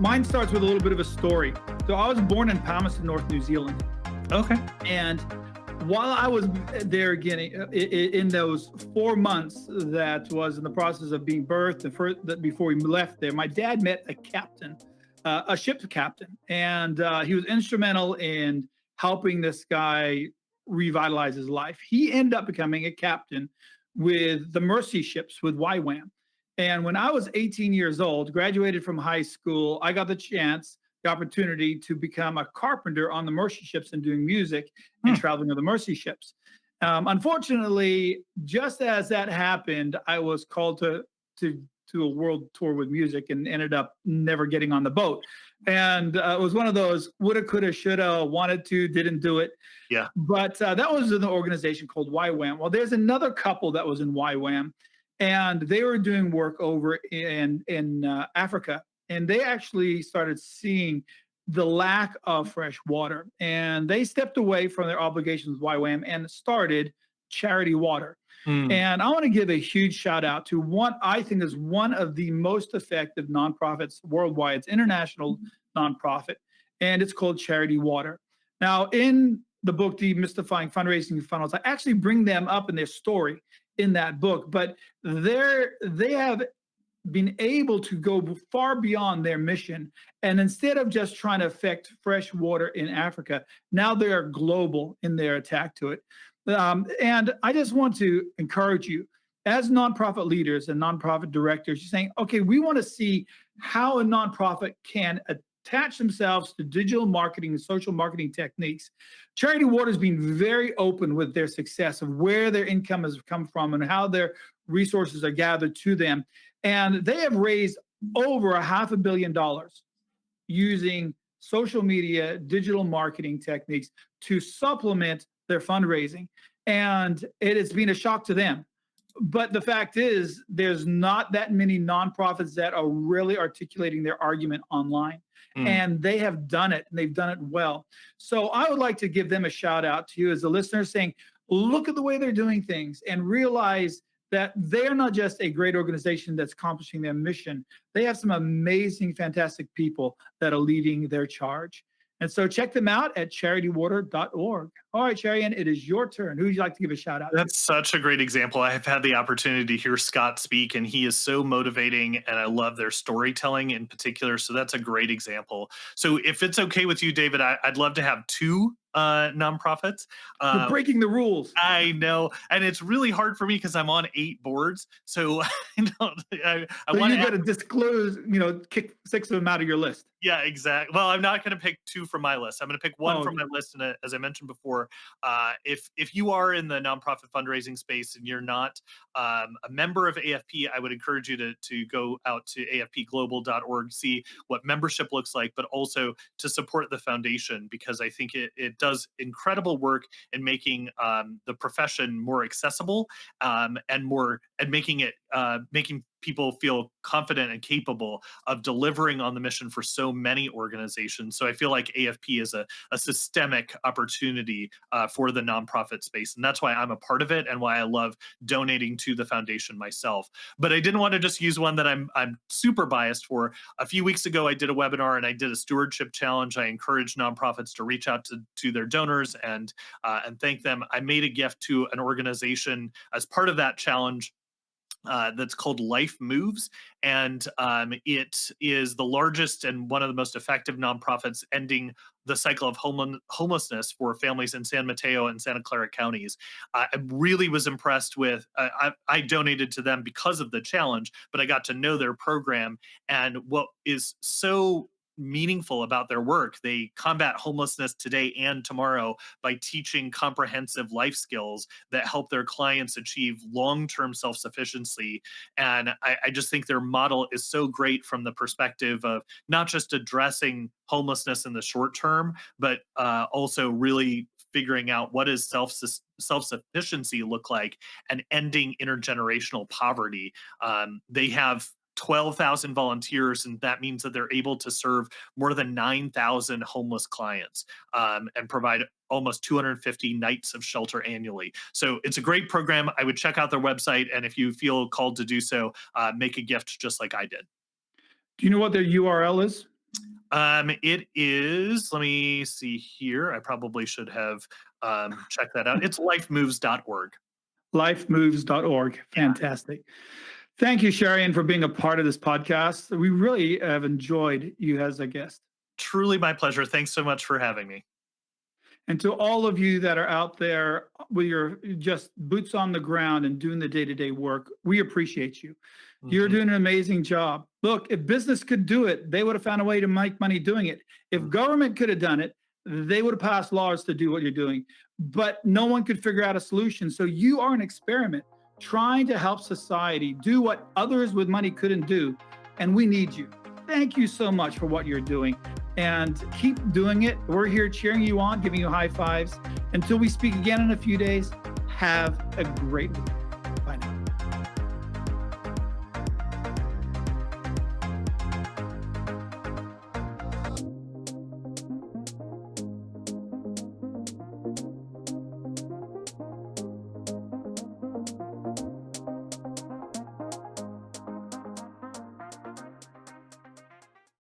mine starts with a little bit of a story. So I was born in Palmerston, North New Zealand. Okay. And while I was there getting in those 4 months that was in the process of being birthed, before we left there, my dad met a captain, a ship captain, and he was instrumental in helping this guy revitalize his life. He ended up becoming a captain with the Mercy ships with YWAM. And when I was 18 years old, graduated from high school, I got the opportunity to become a carpenter on the Mercy ships and doing music and traveling with the Mercy ships. Unfortunately, just as that happened, I was called to a world tour with music and ended up never getting on the boat. And it was one of those woulda, coulda, shoulda, wanted to, didn't do it. Yeah. But that was an organization called YWAM. Well, there's another couple that was in YWAM, and they were doing work over in Africa. And they actually started seeing the lack of fresh water. And they stepped away from their obligations with YWAM and started CharityWater. And I want to give a huge shout out to what I think is one of the most effective nonprofits worldwide. It's international nonprofit, and it's called CharityWater. Now, in the book, Demystifying Fundraising Funnels, I actually bring them up in their story in that book, but they have been able to go far beyond their mission. And instead of just trying to affect fresh water in Africa, now they are global in their attack to it. And I just want to encourage you as nonprofit leaders and nonprofit directors, you're saying, okay, we want to see how a nonprofit can attach themselves to digital marketing and social marketing techniques. CharityWater has been very open with their success of where their income has come from and how their resources are gathered to them. And they have raised over $500 million using social media, digital marketing techniques to supplement their fundraising. And it has been a shock to them. But the fact is, there's not that many nonprofits that are really articulating their argument online. And they have done it, and they've done it well. So I would like to give them a shout out to you as a listener, saying, look at the way they're doing things and realize that they're not just a great organization that's accomplishing their mission. They have some amazing, fantastic people that are leading their charge. And so check them out at charitywater.org. All right, Cherian, it is your turn. Who would you like to give a shout out to? That's such a great example. I have had the opportunity to hear Scott speak, and he is so motivating, and I love their storytelling in particular. So that's a great example. So if it's okay with you, David, I'd love to have two nonprofits. You're breaking the rules. I know, and it's really hard for me because I'm on 8 boards. So I want to disclose, kick 6 of them out of your list. Yeah, exactly. Well, I'm not going to pick 2 from my list. I'm going to pick 1 from my list. And as I mentioned before, if you are in the nonprofit fundraising space and you're not a member of AFP, I would encourage you to go out to afpglobal.org, see what membership looks like, but also to support the foundation, because I think it does incredible work in making the profession more accessible and making people feel confident and capable of delivering on the mission for so many organizations. So I feel like AFP is a systemic opportunity for the nonprofit space. And that's why I'm a part of it and why I love donating to the foundation myself. But I didn't want to just use one that I'm super biased for. A few weeks ago, I did a webinar and I did a stewardship challenge. I encouraged nonprofits to reach out to their donors and thank them. I made a gift to an organization as part of that challenge that's called Life Moves, and it is the largest and one of the most effective nonprofits ending the cycle of homelessness for families in San Mateo and Santa Clara counties. I really was impressed with, I donated to them because of the challenge, but I got to know their program, and what is so meaningful about their work, they combat homelessness today and tomorrow by teaching comprehensive life skills that help their clients achieve long-term self-sufficiency. And I just think their model is so great from the perspective of not just addressing homelessness in the short term, but also really figuring out what does self-sufficiency look like and ending intergenerational poverty. They have 12,000 volunteers, and that means that they're able to serve more than 9,000 homeless clients and provide almost 250 nights of shelter annually. So it's a great program. I would check out their website, and if you feel called to do so, make a gift just like I did. Do you know what their URL is? It is, let me see here. I probably should have checked that out. It's lifemoves.org. Lifemoves.org. Yeah, Fantastic. Thank you, Cherian, for being a part of this podcast. We really have enjoyed you as a guest. truly my pleasure. Thanks so much for having me. And to all of you that are out there with your just boots on the ground and doing the day-to-day work, we appreciate you. You're Mhm. doing an amazing job. Look, if business could do it, they would have found a way to make money doing it. If government could have done it, they would have passed laws to do what you're doing. But no one could figure out a solution. So you are an experiment trying to help society do what others with money couldn't do. And we need you. Thank you so much for what you're doing. And keep doing it. We're here cheering you on, giving you high fives. Until we speak again in a few days, have a great week. Bye now.